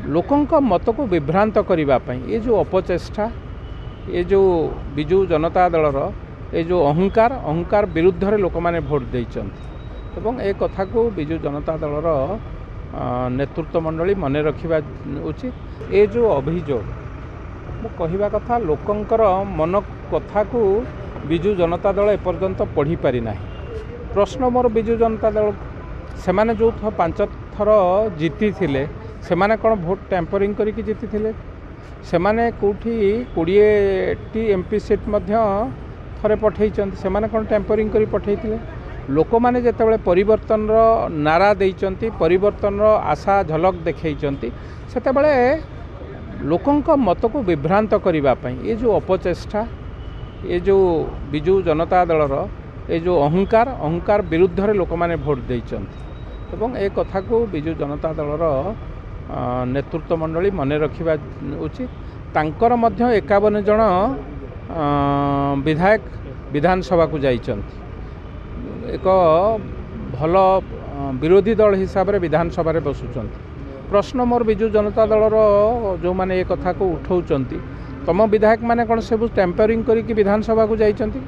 लोकंक मत को विभ्रांत करने ये जो अपचेष्टा ये जो विजु जनता दलर ये जो अहंकार विरुद्ध रे लोक मैंने भोट देते ए कथा को विजु जनता दलर नेतृत्व मंडली मन रखा उचित। ये जो अभियोग मु कहवा कथा लोकंकर मन कथा को विजु जनता दल एपर्यंत पढ़ी पारि ना। प्रश्न मोर विजु जनता दल से माने जो 5 थर जीति थिले से माने कौन भोट टैंपरिंग करके जीति थिले से माने कोठी 20टी एमपी सीट मध्य थरे पठे से माने कौन टैंपरिंग करी पठे लोक मैंने जितेबाला परिवर्तन नारा देइचंती परिवर्तन आशा झलक देखते सेतेबाला लोकंक मत को विभ्रांत करने ये जो अपचेष्टा ये जो विजु जनता दलर ये जो अहंकार विरुद्ध रे लोक मैंने भोट देते ए कथा को विजु जनता दलर नेतृत्व मंडली मन रखा उचित। तांकर मध्य 51 जन विधायक विधानसभा को जाइचंती एक भल विरोधी दल हिसाब से विधानसभा बसुंच। प्रश्न मोर विजु जनता दलर जो मैंने ये कथा को उठाउचंती तम विधायक माने कौन सब टैंपरिंग करके विधानसभा को जाइचंती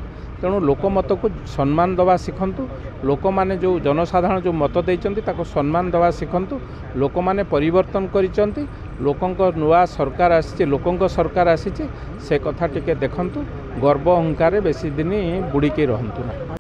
तेणु लोकमत को सम्मान दवा शिखंतु। लोक माने जो जनसाधारण जो मत देइचंती ताको सम्मान दवा शिखंतु। लोक माने परिवर्तन करिचंती लोकंक नुआ सरकार आसी लोकंक सरकार आसी से कथा टिके देखंतु। गर्व अहंकार बेसी दिन बुड़ीके रहंतु ना।